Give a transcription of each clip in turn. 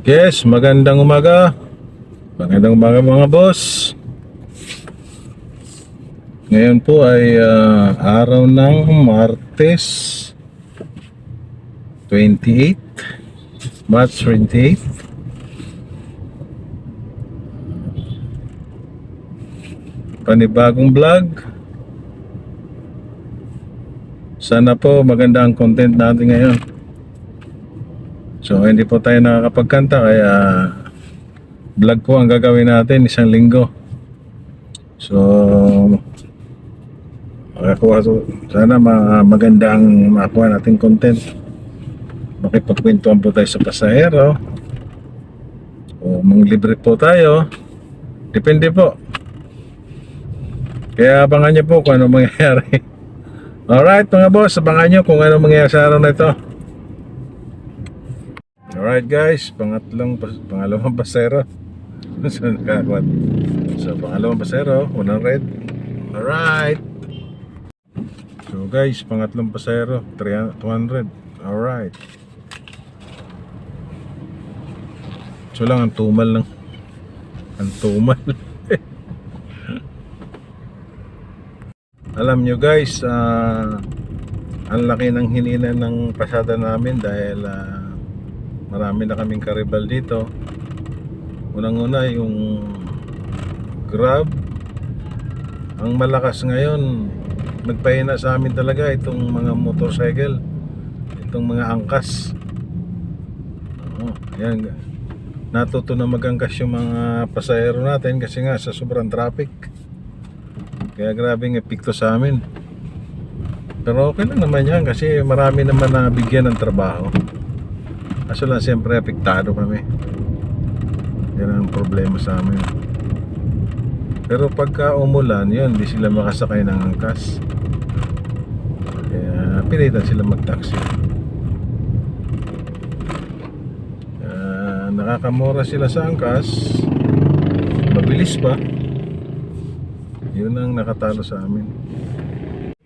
Yes, magandang umaga. Magandang umaga mga boss. Ngayon po ay araw ng Martes 28 March 28. Panibagong vlog. Sana po maganda ang content natin ngayon. So hindi po tayo nakakapagkanta kaya vlog po ang gagawin natin isang linggo. So sana magandang makuha natin content. Makipagkwentuhan po tayo sa pasahero o manglibre po tayo. Depende po. Kaya abangan nyo po kung ano mangyayari. Alright mga boss, abangan nyo kung ano mangyayari sa araw na ito. Alright guys, pangalawang pasero. So pangalawang pasero, unang red. Alright. So guys, pangatlong pasero, 200. Alright. So lang, ang tumal lang. Ang tumal. Alam nyo guys, ang laki ng hinina ng pasada namin dahil marami na kaming karibal dito. Unang-una yung Grab. Ang malakas ngayon, nagpahina sa amin talaga itong mga motorcycle, itong mga angkas. Yan. Natuto na mag-angkas yung mga pasahero natin kasi nga sa sobrang traffic. Kaya grabe ng epekto sa amin. Pero okay lang naman yan kasi marami naman na bigyan ng trabaho. Kaso lang siyempre apektado kami. Yan ang problema sa amin. Pero pagka umulan, yun, di sila makasakay ng angkas. Kaya pilitan sila mag-taxi. Nakakamura sila sa angkas. Mabilis pa. Yun ang nakatalo sa amin.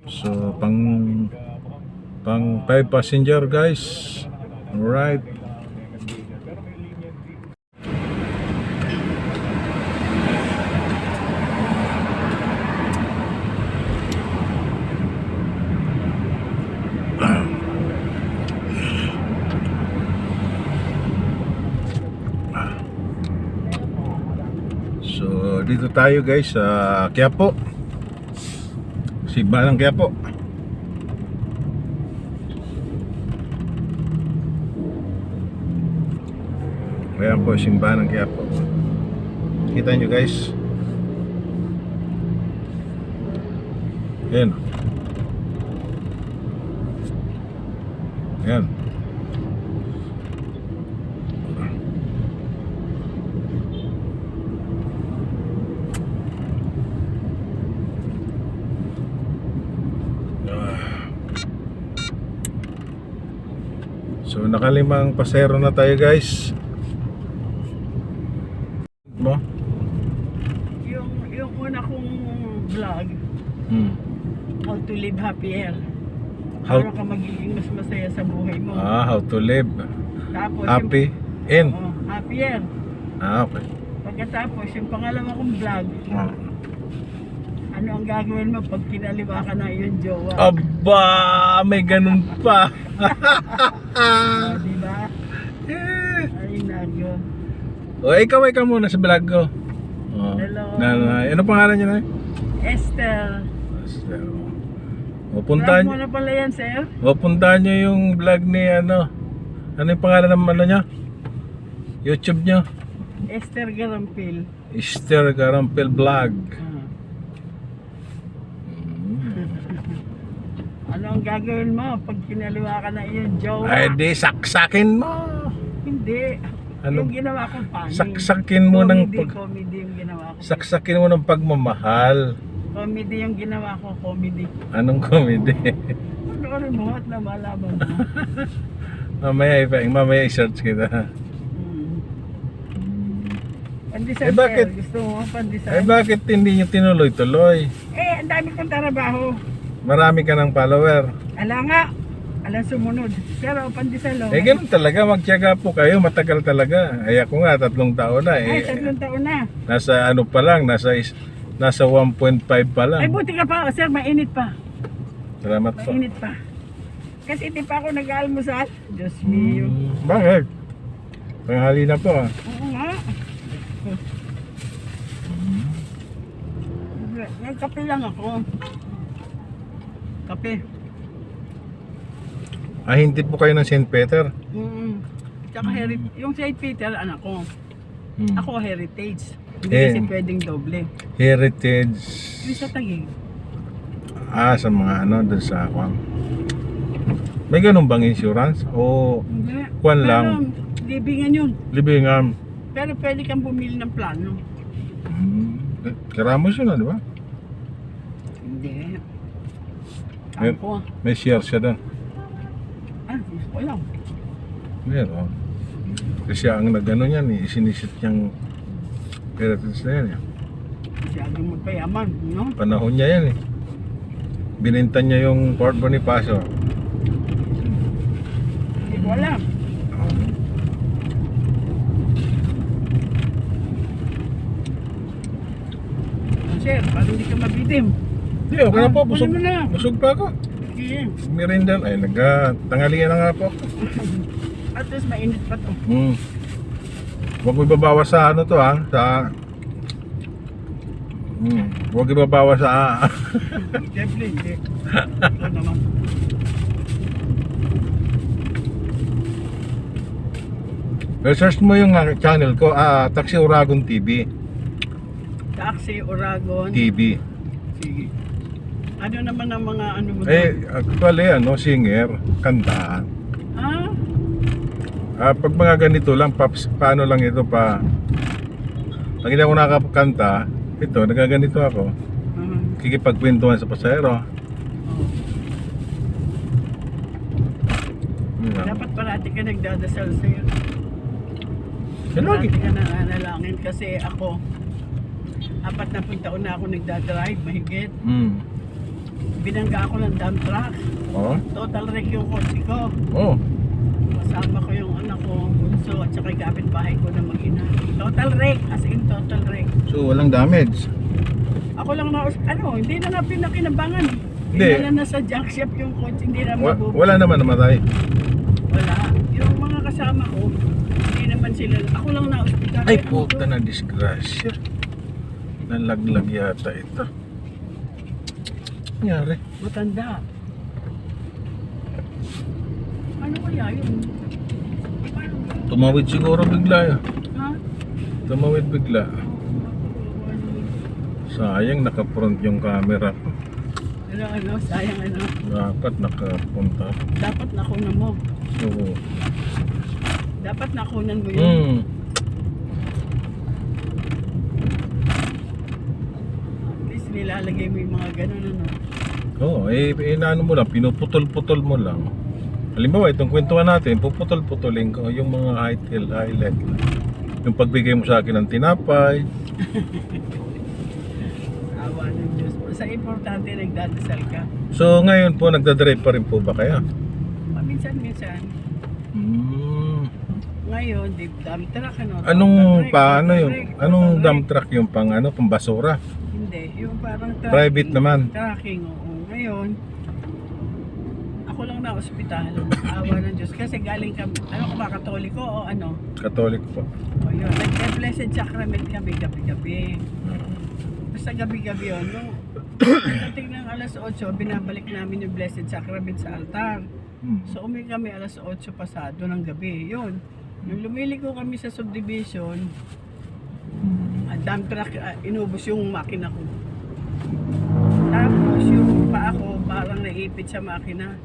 So pang 5 passenger guys. Alright. So dito tayo guys sa Quiapo. Simbahan ng Quiapo. Ayan po, simbahan ng Quiapo. Kita nyo guys. Ayan. Ayan. So nakalimang pasero na tayo guys. Mo? Yung una kong vlog, How to Live Happier. Paano ka magiging mas masaya sa buhay mo. How to live Tapos happy in. happier. Okay. Pagkatapos yung pangalawa kong vlog, ano ang gagawin mo pag kinaliwa ka na yung jowa? Aba, may ganun pa. Diba? Ay nagyo. O ikaw muna sa vlog ko. Hello. Ano pangalan niya na? Esther. O puntahan Vlog mo na pala yan, sir? puntahan niyo yung vlog ni ano. Ano yung pangalan ng ano niya? YouTube niyo? Esther Garampil. Esther Garampil Vlog. Ano ang gagawin mo pag kinaliwa ka na yung jowa? Ay di saksakin mo. Hindi. Ano? Yung ginawa kong funny. Saksakin mo ng Comedy yung ginawa ko. saksakin mo ng pagmamahal. Comedy yung ginawa ko, comedy. Anong comedy? Ano mo at na malaman mo. mamaya i-search kita. Pandesal, bakit? sir. Gusto mo pandesal? Bakit hindi nyo tinuloy-tuloy? Ang dami kong trabaho. Marami ka ng follower. Ala nga. Alas sumunod. Pero pandesal, oh. Eh, ganun talaga. Magtiyaga po kayo. Matagal talaga. Ay, ako nga, 3 taon na. Ay, Eh, 3 taon na. nasa ano pa lang, nasa 1.5 pa Ay, lang. buti ka pa, sir, mainit pa. Salamat po. Mainit pa. Kasi hindi pa ako nag-almusal. Diyos mio. Bakit? Panghali na po. Oo nga. Nagkape lang ako. Kape. Ah, hindi po kayo ng St. Peter? Tsaka yung St. Peter, anak ko. Ako heritage. Hindi Eh. kasi pwedeng doble. Heritage. Yung sa Taguig. Ah, sa mga ano, dun sa Aquam. May ganun bang insurance? O Hindi. Kwan lang. Pero, libingan yun. libingan? Pero pwede kang bumili ng plano. Karamos yun, di ba? Hindi. Mer- Ako. May share siya doon. Wala. Meron. Kasi ang nagano niyan, isinisit niyang heritage na yan. Masyadong magpayaman, no? Panahon niya yan eh. Bininta niya yung Fort Bonifacio. Hindi ko alam. Sir, parang hindi ka mabitim. Hindi, okay na po. Busog, kunin mo na. busog pa ako. Sige. Merindan. Ay, nagtangalian na nga po ako. At least mainit pa to. Huwag mo ibabawas sa ano to ha. Sa... Huwag ibabawas sa... Siyempre, hindi. Ito naman. Search mo yung channel ko, Taxi Uragon TV. Taxi, Oragon. TV. Sige. Ano naman ang mga ano mo? Eh, actually, singer, kanta. Pag mga ganito lang, paps, paano lang ito pa... Pag hindi ako nakakanta, ito, nagaganito ako. Kikipagkwentuhan sa pasahero. Dapat parati ka nagdadasal sa'yo. Lagi. Parati ka nananalangin kasi ako, 40 taon na ako nagdadrive, mahigit. Binangga ako ng dump truck. Oh? Total wreck yung kotse ko. Oh. Kasama ko yung anak ko, bunso, at saka yung kapitbahay ko na mag-ina. Total wreck, as in total wreck. So, walang damage? Ako lang na, hindi na nga pinakinabangan. Hindi. Hindi na sa junk shop yung kotse, hindi na mabubuhay. Wala naman namatay? Wala. Yung mga kasama ko, hindi naman sila, ako lang na ospital. Ay, puta na disgrasya. Nalaglag yata ito. Nangyari? Matanda. Ano kaya yun? Tumawid siguro bigla. Ha? Tumawid bigla. Sayang naka-front yung camera ko. Sayang ano. Dapat nakapunta. Dapat nakunan mo. Oo. Dapat nakunan mo yun. At least nilalagay mo yung mga ganun ano. Oo, inaano mo lang, pinuputol-putol mo lang. Halimbawa, itong kwentuhan natin, puputol-putulin ko yung mga highlight lang. Yung pagbigay mo sa akin ng tinapay. Awa ng Diyos. Basta importante nagdadasal ka. So ngayon po, nagdadrive pa rin po ba kaya? Paminsan-minsan. Ngayon, dump truck ano. Anong total wreck, anong total dump wreck. truck yung pang pang basura? Hindi, yung parang tracking. Private naman. Tracking, oo. Ngayon, ako lang na ospital. Awa ng Diyos. Kasi galing kami, Katoliko o ano? Catholic po. O yun, nag-blessed sacrament kami gabi-gabi. Basta gabi-gabi yun. Nung pagdating ng alas 8, binabalik namin yung blessed sacrament sa altar. So umi kami alas 8 pasado ng gabi. Yun. Nung lumiliko kami sa subdivision, dump truck, inubos yung makina ko. Tapos yung paa ko parang naipit sa makina.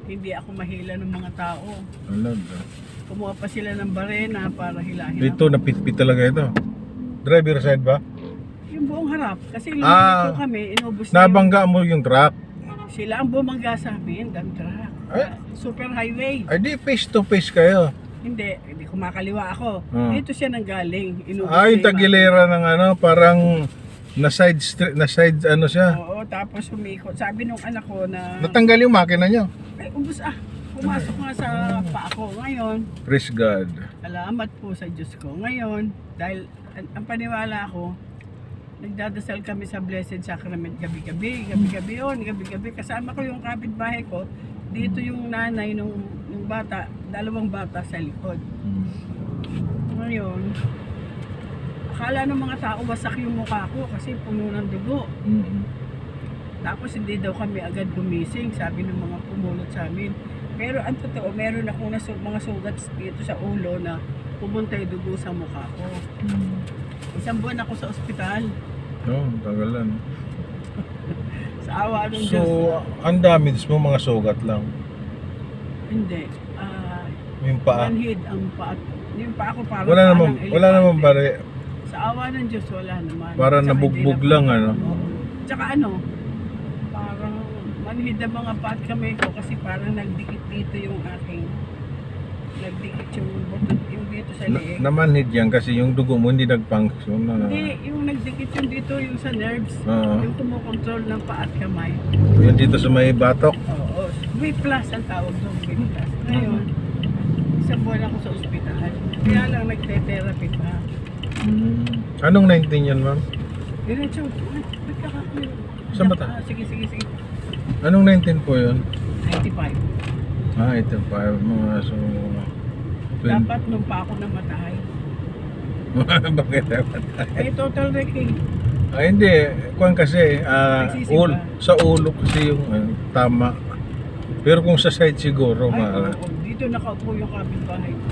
Hindi ako mahila ng mga tao. Talaga. Kumuha pa sila ng barena para hilahin Ito, ako. napitpit talaga ito. Driver side ba? Yung buong harap. Kasi lumiliko kami, inubos na Nabangga mo yung truck. sila ang bumangga sa amin, dump truck. Ay. Super highway. Ay di, face to face kayo. Hindi kumakaliwa ako. Ah. Dito siya nanggaling. Inubos Ay, na yung tagilera ng parang na side street, na side makina. siya. Oo, tapos humikot. Sabi nung anak ko na, Natanggal yung makina nyo. ay, ubos pumasok nga sa paa ko ngayon. Praise God. Salamat po sa Diyos ko. Ngayon, dahil ang paniwala ko, nagdadasal kami sa Blessed Sacrament gabi-gabi. Gabi-gabi yun, gabi-gabi. Kasama ko yung kapitbahay ko. Dito yung nanay nung bata, 2 bata sa likod. Ngayon, akala ng mga tao wasak yung mukha ko kasi puno ng dugo. Tapos hindi daw kami agad gumising, sabi ng mga pumulot sa amin. Pero ang totoo, meron akong mga sugat dito sa ulo na pumunta yung dugo sa mukha ko. 1 buwan ako sa ospital. Tagalan. Sa awa ng So, Diyos. ang damage mo mga sugat lang. Hindi. Yung paa. Manhid ang paa. Yung paa ko parang Wala paa ng naman elepante. bari. Sa awa ng Diyos, wala naman. Parang Tsaka nabugbog hindi lang, na- ano? Oo. Tsaka parang manhid ang mga paat kamay ko kasi parang nagdikit dito yung aking, nagdikit yung butot, yung dito sa leeg. Namanhid yan kasi yung dugo mo hindi nag-function. Hindi, yung nagdikit yung dito, yung sa nerves, Oo. yung kumukontrol ng paat kamay. Yun dito sa may batok. Oo. Whiplash ang tawag doon, whiplash. Ngayon, 1 buwan ako sa ospital. Kaya lang nagte-therapy pa. Anong 19 yan, ma'am? Diretso, nagkakakuyo. Saan ba ta? Sige. Anong 19 po yun? 95. Ito pa. Mga so... Dapat nung pa ako namatay. Bakit dapat? Total wrecking. Hindi. Kuwan kasi, Nagsisimba. sa ulo kasi yung tama. Pero kung sa side siguro, Oo. Dito nakaupo yung kapitbahay ko.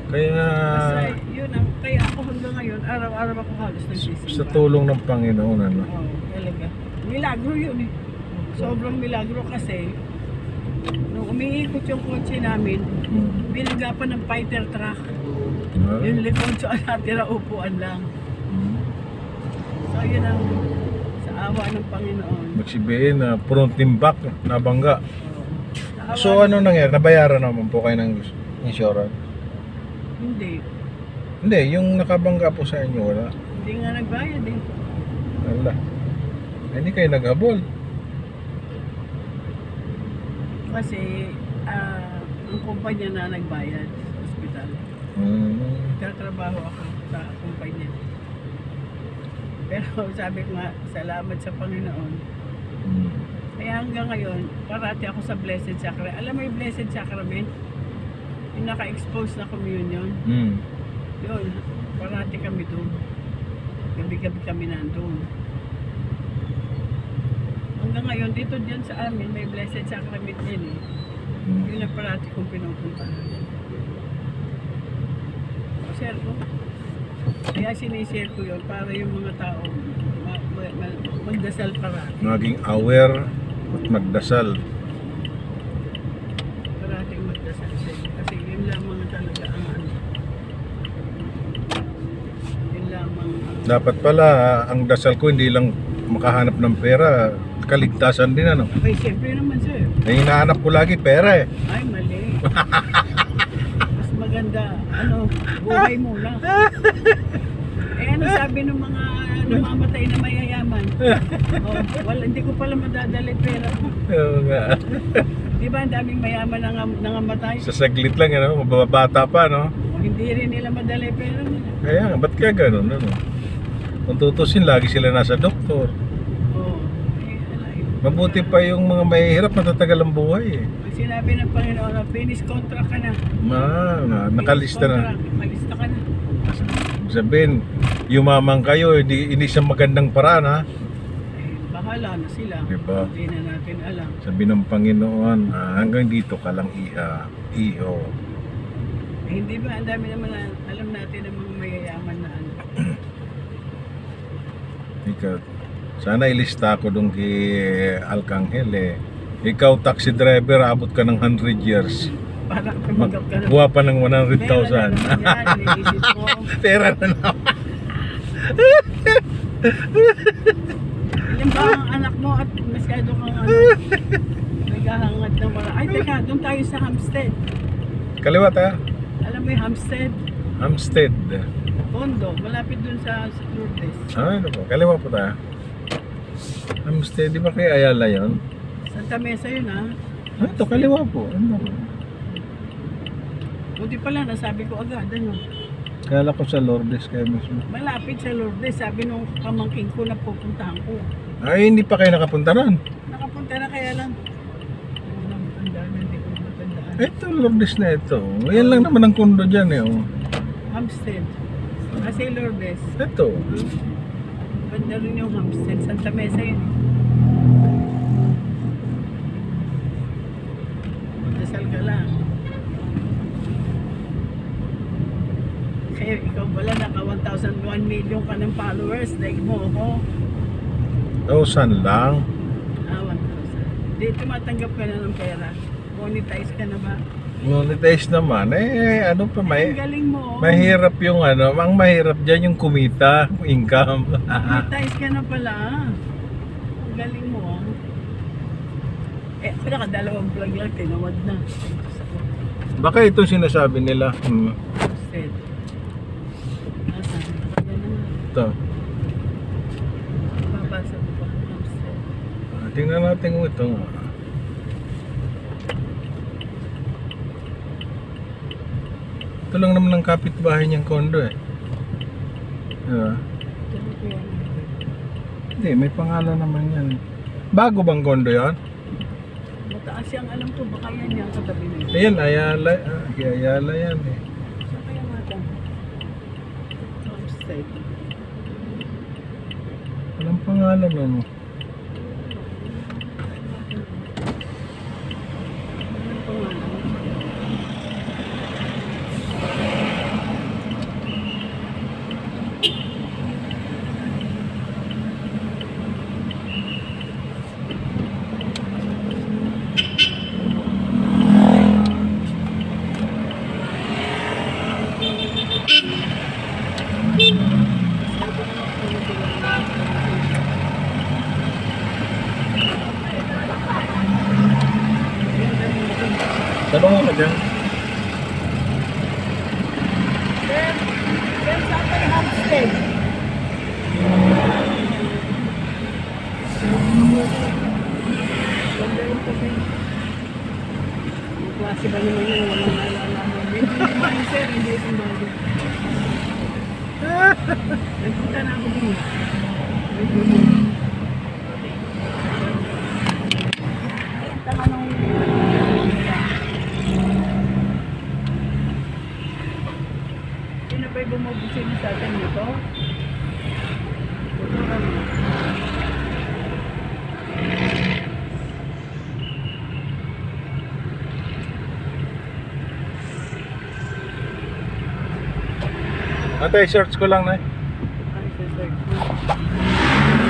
Kaya, Basta yun ang, kaya ako hanggang ngayon, araw-araw ako halos nagsisimba. sa tulong ng Panginoon, ano? Oo, talaga. Milagro yun eh. Sobrang milagro kasi, nung umiikot yung kotse namin, binaga pa ng fighter truck. Yung likod so natira upuan lang. So yun ang sa awa ng Panginoon. Magsibihin na front and back, nabangga. Sa awa So ano nangyari? Nabayaran naman po kayo ng insurance? Hindi. Hindi, yung nakabangga po sa inyo, wala. Hindi nga nagbayad eh. Wala. Hindi kayo naghabol. Kasi ang kumpanya na nagbayad sa ospital. Nagtatrabaho ako sa kumpanya. Pero sabi ko nga, salamat sa Panginoon. Kaya hanggang ngayon, parati ako sa Blessed Sacrament. Alam mo yung Blessed Sacrament? Yung naka-expose na communion. Yun, parati kami doon. Gabi-gabi kami nandun. Hanggang ngayon, dito dyan sa amin, may Blessed Sacrament din eh. Yun ang parati kong pinupuntahan. Share ko. Kaya sinishare ko yun para yung mga tao magdasal parati. Maging aware at magdasal. Parating magdasal siya. Kasi yun lamang talaga ang yun lamang Dapat pala, ang dasal ko hindi lang makahanap ng pera, kaligtasan din ano. Ay, siyempre naman sir. Ang hinahanap ko lagi pera eh. Ay, mali. Mas maganda, buhay muna. Ano sabi ng mga namamatay na mayayaman? Hindi ko pala madadali pera ko. Oo nga. Di ba ang daming mayaman na nangamatay? Sa saglit lang, ano, mababata pa, no? Hindi rin nila madali pera nila. Kaya nga, ba't kaya ganun, ano? Kung tutusin, lagi sila nasa doktor. Mabuti pa yung mga mahihirap, matatagal ang buhay eh. Pag sinabi ng Panginoon, finish contract ka na. Nakalista na. Malista ka na. Sabihin, yumaman kayo, hindi siya magandang paraan ha. Bahala na sila. Diba? Hindi na natin alam. Sabi ng Panginoon, hanggang dito ka lang iho. Hindi ba, ang dami naman alam natin ng mga mayayaman na ano. Ikaw, sana ilista ko doon kay Alcangel eh. Ikaw taxi driver, abot ka ng 100 years. Para tumanggap ka na. Buha pa ng 100,000. Pera na naman yan, iniisip mo. Pera na naman. Ilan ba ang anak mo at masyado kang naghahangad ng mga. Ay, teka, doon tayo sa Hampstead. Kaliwat ha? Alam mo yung Hampstead? Hampstead. Condo, malapit doon sa Lourdes. Ano po? Kaliwa po tayo. Hampstead, di ba kay Ayala yun? Santa Mesa yun ha. Ito, kaliwa po. Ano? Buti pala, nasabi ko agad, ano. Kala ko sa Lourdes kayo mismo. Malapit sa Lourdes, sabi nung pamangking ko na pupuntahan ko. Ay, hindi pa kayo nakapunta ron. Nakapunta na kaya lang. Ano, matandaan, hindi ko matandaan. Ito, Lourdes na ito. Yan lang naman ang kondo dyan eh. Oh. Hampstead. Kasi Lourdes. Ito. Banda rin yung Hampstead. Santa Mesa yun. Magdasal ka lang. Kaya ikaw pala naka 1,001 million ka ng followers. Like mo ako. 1,000 lang. 1,000. Di tumatanggap ka na ng pera. Monetize ka na ba? Monetize naman. Ano pa Ang galing mo. mahirap yung ano. Ang mahirap dyan yung kumita. Income. Monetize ka na pala. Ang galing mo. Nakadalawang vlog lang. Tinawad na. Baka ito sinasabi nila. Hampstead. Nasaan? Kaya naman. Ito. Babasa mo pa. Hampstead. Tingnan natin kung ito. Ito lang naman ang kapitbahay niyang kondo eh. Diba? Sabi ko yan. Hindi, may pangalan naman yan. Bago bang kondo yan? Mataas yung alam ko. Baka yan yung katabi na yun. Ayan, Ayala. Ayala yan eh. Saan kaya mata? Hampstead. Walang pangalan ano. Anong pangalan? Tanong ako dyan. Then saan kayo Hampstead? Ganda yung kasi. Ang klase ba naman yun? Walang naalala mo. Hindi naman sir, hindi itong bago. Nagpunta na ako din. Tama nung sino ba'y bumubusin sa atin nito? Ate, search ko lang na eh. Ano sa search mo?